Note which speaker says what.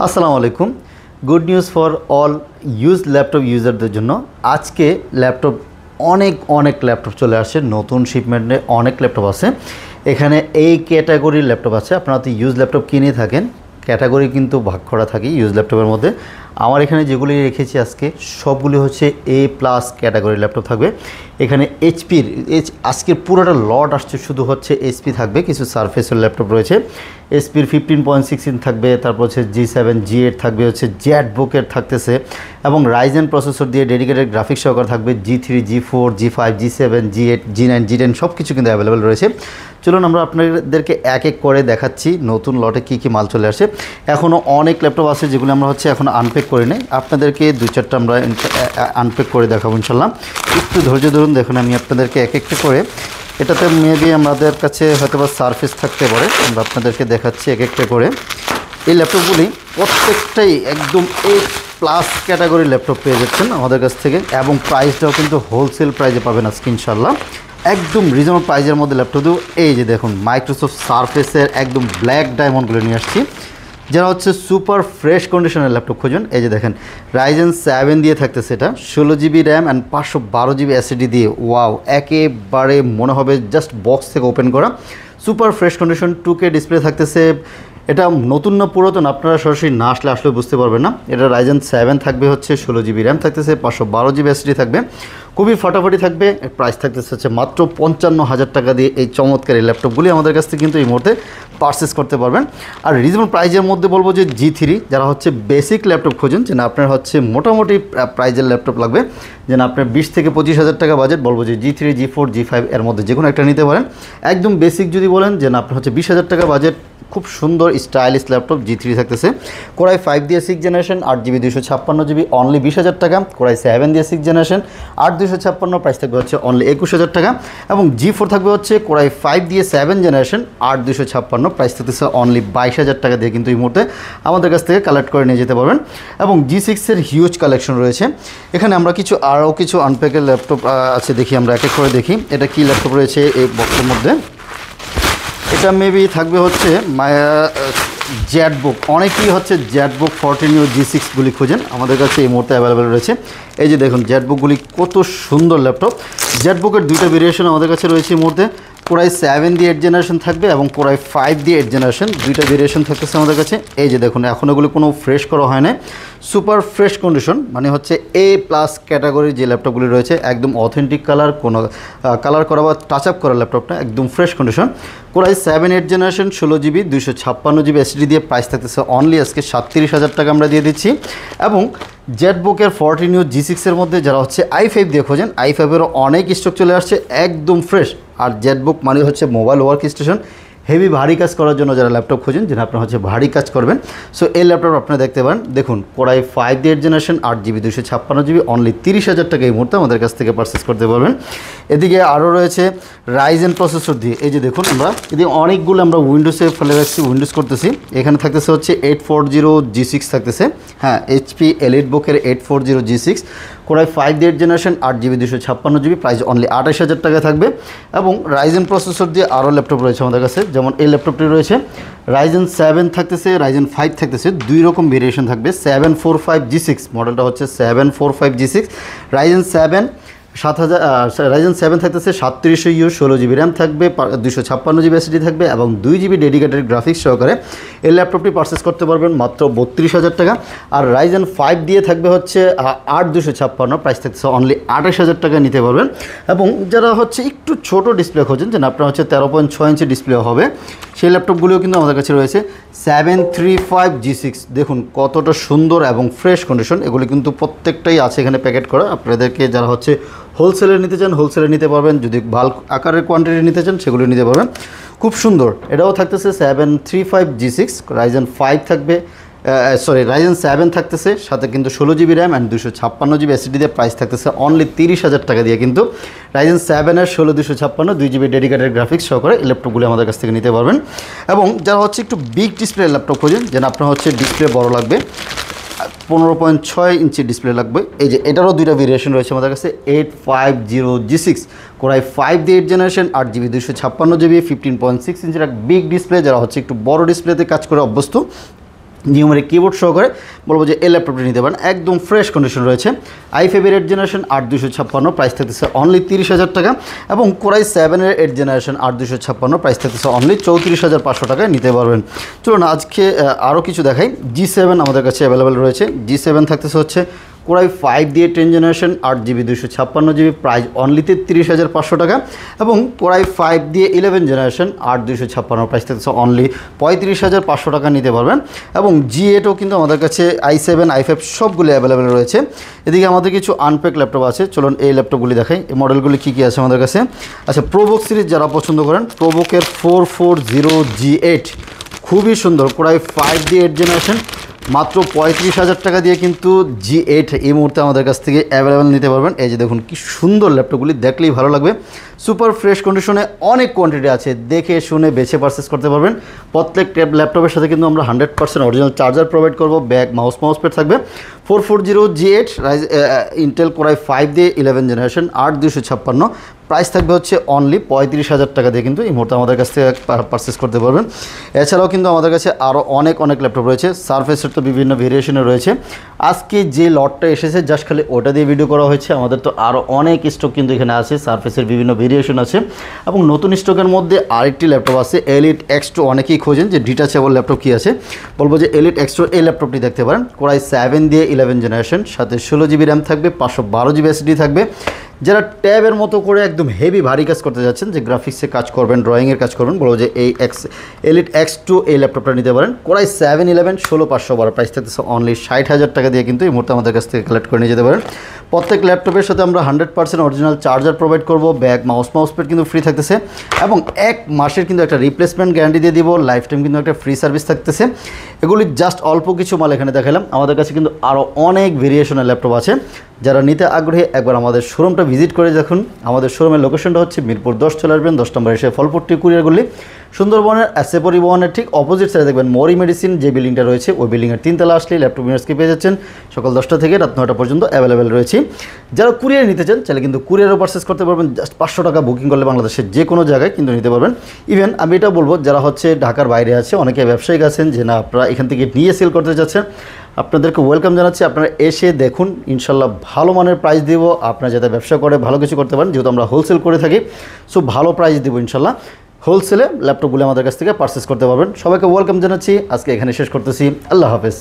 Speaker 1: আসসালামু আলাইকুম। Good news for all use laptop ইউজারদের জন্য। আজকে ল্যাপটপ অনেক ল্যাপটপ চলে আসছে, নতুন শিপমেন্টে অনেক ল্যাপটপ আছে। এখানে এই ক্যাটাগরির ল্যাপটপ আছে। আপনারা তো ইউজ ল্যাপটপ কিনে থাকেন, ক্যাটাগরি কিন্তু ভাগ করা থাকে ইউজ ল্যাপটপের মধ্যে। আমার এখানে যেগুলি রেখেছি আজকে সবগুলি হচ্ছে A+ ক্যাটাগরির ল্যাপটপ থাকবে। এখানে এইচপির আজকের পুরোটা লট আসছে, শুধু হচ্ছে এইচপি থাকবে, কিছু সারফেসের ল্যাপটপ রয়েছে। এইচপির 15.6 ইঞ্চ থাকবে, তারপর হচ্ছে G7 G8 থাকবে, হচ্ছে জেটবুকের থাকতেছে এবং রাইজেন প্রসেসর দিয়ে ডেডিকেটেড গ্রাফিক্স সহকারে থাকবে। G3 G4 G5 G7 G8 G9 G10 সব কিছু কিন্তু অ্যাভেলেবেল রয়েছে। চলুন আমরা আপনাদেরকে এক এক করে দেখাচ্ছি নতুন লটে কী কী মাল চলে আসে। এখনও অনেক ল্যাপটপ আছে যেগুলো আমরা হচ্ছে এখনও আনপ্যাক করে নেই, আপনাদেরকে 2-4টা আমরা আনপ্যাক করে দেখাবো ইনশাল্লাহ। একটু ধৈর্য ধরুন, দেখুন আমি আপনাদেরকে এক একটা করে, এটাতে মেবি আমাদের কাছে হয়তো বা সারফেস থাকতে পারে, আমরা আপনাদেরকে দেখাচ্ছি এক একটা করে। এই ল্যাপটপগুলি প্রত্যেকটাই একদম A+ ক্যাটাগরির ল্যাপটপ পেয়ে যাচ্ছেন আমাদের কাছ থেকে, এবং প্রাইসটাও কিন্তু হোলসেল প্রাইসে পাবেন আজকে ইনশাল্লাহ। একদম রিজনেবল প্রাইসের মধ্যে ল্যাপটপ দেবো। এই যে দেখুন মাইক্রোসফট সারফেসের একদম ব্ল্যাক ডায়মন্ডগুলো নিয়ে আসছি, যারা হচ্ছে সুপার ফ্রেশ কন্ডিশনের ল্যাপটপ খুঁজুন। এই যে দেখেন রাইজেন 7 দিয়ে থাকতেছে, এটা 16GB RAM and 512GB SSD দিয়ে। ওয়াও, একেবারে মনে হবে জাস্ট বক্স থেকে ওপেন করা। Super fresh condition, 2K display থাকতেছে। এটা নতুন না পুরাতন আপনারা সরাসরি না আসলে বুঝতে পারবেন না। এটা রাইজেন 7 থাকবে, হচ্ছে 16GB র্যাম থাকতেছে, 512GB SSD থাকবে, খুবই ফাটাফাটি থাকবে। প্রাইস থাকতেছে হচ্ছে মাত্র 55,000 টাকা দিয়ে। এই চমৎকার এই ল্যাপটপগুলি আমাদের কাছ থেকে কিন্তু এই মুহূর্তে পারচেস করতে পারবেন। আর রিজনেবল প্রাইজের মধ্যে বলবো যে G3, যারা হচ্ছে বেসিক ল্যাপটপ খোঁজেন, যেন আপনার হচ্ছে মোটামুটি প্রাইজের ল্যাপটপ লাগবে, যেন আপনার 20 থেকে 25,000 টাকা বাজেট, বলবো যে G3 G4 G5 এর মধ্যে যে কোনো একটা নিতে পারেন। একদম বেসিক যদি বলেন, যেন আপনার হচ্ছে 20,000 টাকা বাজেট, খুব সুন্দর স্টাইলিশ ল্যাপটপ G3 থাকতেছে। কোরাই 5 দিয়ে 6 জেনারেশন 8GB 256GB অনলি 20,000 টাকা। কোরাই 7 দিয়ে 6 জেনারেশন 8/256 প্রাইস থাকবে হচ্ছে অনলি 21,000 টাকা। এবং G4 থাকবে হচ্ছে কোরাই 5 দিয়ে 7 জেনারেশন 8/256 প্রাইস থাকতেছে অনলি 22,000 টাকা দিয়ে কিন্তু এই মুহূর্তে আমাদের কাছ থেকে কালেক্ট করে নিয়ে যেতে পারবেন। এবং G6-এর হিউজ কালেকশন রয়েছে এখানে। আমরা আরও কিছু আনপ্যাকের ল্যাপটপ আছে, দেখি আমরা এক এক করে দেখি এটা কি ল্যাপটপ রয়েছে এই বক্সের মধ্যে। এটা মেবি থাকবে হচ্ছে জেটবুক। অনেকেই হচ্ছে জেটবুক 14U G6গুলি খোঁজেন, আমাদের কাছে এই মুহূর্তে অ্যাভেলেবেল রয়েছে। এই যে দেখুন জেটবুকগুলি কত সুন্দর ল্যাপটপ। জেটবুকের 2টা ভেরিয়েশন আমাদের কাছে রয়েছে এই মুহূর্তে। কোরাই 7 দিয়ে 8 জেনারেশন থাকবে এবং কোরাই 5 দিয়ে 8 জেনারেশন, 2টা ভেরিয়েশন থাকতেছে আমাদের কাছে। এই যে দেখুন এখন এগুলো কোনো ফ্রেশ করা হয় না, সুপার ফ্রেশ কন্ডিশন, মানে হচ্ছে A+ ক্যাটাগরির যে ল্যাপটপগুলি রয়েছে, একদম অথেন্টিক কালার, কোনো কালার করা বা টাচ আপ করা ল্যাপটপটা একদম fresh condition. Core i 7 8 generation 16GB 256GB SSD দিয়ে প্রাইস থাকতেছে অনলি আজকে 37,000 টাকা আমরা দিয়ে দিচ্ছি। এবং জেটবুকের 14U G6-এর মধ্যে যারা হচ্ছে i5 দিয়ে খোঁজেন, i5-এরও অনেক স্টক চলে আসছে একদম ফ্রেশ। আর জেটবুক মানে হচ্ছে মোবাইল ওয়ার্ক স্টেশন, হেভি ভারী কাজ করার জন্য যারা ল্যাপটপ খোঁজেন, যেন আপনারা হচ্ছে ভারী কাজ করবেন, সো এই ল্যাপটপ আপনারা দেখতে পারেন। দেখুন কোরাই 5 দিয়ে 8 জেনারেশন 8GB 256GB অনলি 30,000 টাকা এই মুহূর্তে আমাদের কাছ থেকে পারচেস করতে পারবেন। এদিকে আরও রয়েছে রাইজেন প্রসেসর দিয়ে। এই যে দেখুন আমরা এদিকে অনেকগুলো আমরা উইন্ডোজে ফেলে রাখছি, উইন্ডোজ করতেছি। এখানে থাকতেছে হচ্ছে 840 G6 থাকতেছে, হ্যাঁ HP এলিটবুকের 840 G6, কোরাই 5 দিয়ে 8 generation 8GB 256GB price only 28,000 টাকা থাকবে। এবং রাইজেন প্রসেসর দিয়ে আরও ল্যাপটপ রয়েছে আমাদের কাছে, যেমন এই ল্যাপটপটি রয়েছে রাইজেন 7 থাকতেছে, রাইজেন 5 থাকতেছে, 2 রকম ভেরিয়েশন থাকবে। 745 G6 মডেলটা হচ্ছে 745 G6, রাইজেন 7 রাইজেন 7 থাকতেছে 3700U 16GB র্যাম থাকবে, 256GB SSD থাকবে এবং 2GB ডেডিকেটেড গ্রাফিক্স সহকারে এই ল্যাপটপটি পারচেস করতে পারবেন মাত্র 32,000 টাকা। আর রাইজেন 5 দিয়ে থাকবে হচ্ছে 8/256 প্রাইস থাকতেছে অনলি 28,000 টাকা নিতে পারবেন। এবং যারা হচ্ছে একটু ছোট ডিসপ্লে খোঁজেন, যেন আপনার হচ্ছে 13.6 ইঞ্চি ডিসপ্লে হবে, সেই ল্যাপটপগুলিও কিন্তু আমাদের কাছে রয়েছে। 735 G6 দেখুন কতটা সুন্দর এবং ফ্রেশ কন্ডিশন, এগুলি কিন্তু প্রত্যেকটাই আছে এখানে প্যাকেট করা। আপনাদেরকে যারা হচ্ছে হোলসেলে নিতে চান হোলসেলে নিতে পারবেন, যদি বাল্ক আকারের কোয়ান্টিটি নিতে চান সেগুলো নিতে পারবেন, খুব সুন্দর। এটাও থাকতেছে 735 G6, রাইজেন 5 থাকবে, রাইজেন 7 থাকতেছে, সাথে কিন্তু 16GB RAM and 256GB SSD দিয়ে প্রাইস থাকতেছে অনলি 30,000 টাকা দিয়ে কিন্তু রাইজেন 7-এর 16 256 2GB ডেডিকেটেড গ্রাফিক্স সহকারে এই ল্যাপটপগুলি আমাদের কাছ থেকে নিতে পারবেন। এবং যারা হচ্ছে একটু বিগ ডিসপ্লে ল্যাপটপ খোঁজেন, যেন আপনার হচ্ছে ডিসপ্লে বড় লাগবে, 15.6 ইঞ্চি ডিসপ্লে লাগবে, এই যে এটারও 2টা ভেরিয়েশন রয়েছে আমাদের কাছে। 850 G6 কোরাই 5 দিয়ে 8 জেনারেশন 8GB 256GB 15.6 ইঞ্চির এক বিগ ডিসপ্লে, যারা হচ্ছে একটু বড় ডিসপ্লেতে কাজ করে অভ্যস্ত নিউমেরিক কিবোর্ড সহকারে বলবো যে এই ল্যাপটপটি নিতে পারেন, একদম ফ্রেশ কন্ডিশন রয়েছে। i5 এর 8 জেনারেশন 8256, প্রাইস থাকতেছে অনলি 30,000 টাকা, এবং কোরাই 7 এর 8 জেনারেশন 8256, প্রাইস থাকতেছে অনলি 34,500 টাকায় নিতে পারবেন। চলুন আজকে আরও কিছু দেখাই। G7 আমাদের কাছে অ্যাভেলেবেল রয়েছে। G7 থাকতেছে হচ্ছে কোরাই 5 দিয়ে 10 generation 8GB 256GB, price only 33,500 টাকা, এবং কোরাই 5 দিয়ে 11 জেনারেশন 8 256, প্রাইস থাকতেছে অনলি 35,500 টাকা নিতে পারবেন। এবং G8ও কিন্তু আমাদের কাছে i7 i5 সবগুলি অ্যাভেলেবেল রয়েছে। এদিকে আমাদের কিছু আনপ্যাক ল্যাপটপ আছে, চলুন এই ল্যাপটপগুলি দেখাই। এই মডেলগুলি কী কী আছে আমাদের কাছে। আচ্ছা, প্রোবুক সিরিজ যারা পছন্দ করেন, প্রোবুকের 440G8 খুবই সুন্দর, কোরাই 5 দিয়ে 8 জেনারেশন মাত্র 35,000 টাকা দিয়ে কিন্তু G8 এই মুহূর্তে আমাদের কাছ থেকে অ্যাভেলেবেল নিতে পারবেন। এই যে দেখুন কি সুন্দর ল্যাপটপগুলি, দেখলেই ভালো লাগবে। সুপার ফ্রেশ কন্ডিশনে অনেক কোয়ান্টিটি আছে, দেখে শুনে বেছে পারচেস করতে পারবেন। প্রত্যেক ল্যাপটপের সাথে কিন্তু আমরা 100% অরিজিনাল চার্জার প্রোভাইড করব, ব্যাগ মাউস প্যাড থাকবে। 440G8 ইন্টেল কোরাই 5 দিয়ে 11 জেনারেশন 8 256, প্রাইস থাকবে হচ্ছে অনলি 35,000 টাকা দিয়ে কিন্তু এই মুহূর্তে আমাদের কাছ থেকে পারচেস করতে পারবেন। এছাড়াও কিন্তু আমাদের কাছে আরও অনেক ল্যাপটপ রয়েছে। সারফেসের তো বিভিন্ন ভেরিয়েশনে রয়েছে। আজকে যে লটটা এসেছে জাস্ট খালি ওটা দিয়ে ভিডিও করা হয়েছে। আমাদের তো আরও অনেক স্টক কিন্তু এখানে আছে, সারফেসের বিভিন্ন ভেরিয়েশন আছে, এবং নতুন স্টকের মধ্যে আরেকটি ল্যাপটপ আছে এলিট X2। অনেকেই খোঁজেন যে ডিটাচেবল ল্যাপটপ কী আছে, বলবো যে এলিট X2 এই ল্যাপটপটি দেখতে পারেন। কোরাই 7 দিয়ে 11 জেনারেশন, সাথে 16GB র্যাম থাকবে, 512GB SSD থাকবে। যারা ট্যাবের মতো করে একদম হেভি ভারী কাজ করতে যাচ্ছেন, যে গ্রাফিক্সে কাজ করবেন, ড্রয়িংয়ের কাজ করবেন, বলবো যে এই এলিট X2 এই ল্যাপটপটা নিতে পারেন। কোরাই 7/11 16512, প্রাইস থাকতেছে অনলি 60,000 টাকা দিয়ে কিন্তু এই মুহূর্তে আমাদের কাছ থেকে কালেক্ট করে নিয়ে যেতে পারেন। প্রত্যেক ল্যাপটপের সাথে আমরা 100% অরিজিনাল চার্জার প্রোভাইড করব, ব্যাগ মাউস প্যাড কিন্তু ফ্রি থাকতেছে, এবং 1 মাসের কিন্তু একটা রিপ্লেসমেন্ট গ্যারান্টি দিয়ে দিব, লাইফ টাইম কিন্তু একটা ফ্রি সার্ভিস থাকতেছে। এগুলি জাস্ট অল্প কিছু মাল এখানে দেখালাম। আমাদের কাছে কিন্তু আরও অনেক ভেরিয়েশনের ল্যাপটপ আছে। যারা নিতে আগ্রহী একবার আমাদের শোরুমটা ভিজিট করে দেখুন। আমাদের শোরুমের লোকেশনটা হচ্ছে মিরপুর 10 চলে আসবেন, 10 নম্বর এসে ফলপট্টি কুরিয়ারগুলি, সুন্দরবনের এসএ পরিবহনের ঠিক অপোজিট সাইডে দেখবেন মরি মেডিসিন যে বিল্ডিংটা রয়েছে, ওই বিল্ডিংয়ের 3 তলা আসলে ল্যাপটপ ইউনিভার্সকে পেয়ে যাচ্ছেন। সকাল 10টা থেকে রাত 9টা পর্যন্ত অ্যাভেলেবেল রয়েছে। যারা কুরিয়ার নিতে চান চাইলে কিন্তু কুরিয়ারও পারচেস করতে পারবেন। জাস্ট 500 টাকা বুকিং করলে বাংলাদেশের যে কোনো জায়গায় কিন্তু নিতে পারবেন। ইভেন আমি এটা বলবো, যারা হচ্ছে ঢাকার বাইরে আছে, অনেকে ব্যবসায়িক আছেন যে না আপনারা এখান থেকে নিয়ে সেল করতে চাচ্ছেন, আপনাদেরকে ওয়েলকাম জানাচ্ছি। আপনারা এসে দেখুন, ইনশাল্লাহ ভালো মানের প্রাইস দিব। আপনারা যাতে ব্যবসা করে ভালো কিছু করতে পারেন, যেহেতু আমরা হোলসেল করে থাকি, সো ভালো প্রাইস দিব ইনশাল্লাহ। হোলসেলে ল্যাপটপগুলো আমাদের কাছ থেকে পারচেস করতে পারবেন। সবাইকে ওয়েলকাম জানাচ্ছি। আজকে এখানে শেষ করতেছি। আল্লাহ হাফেজ।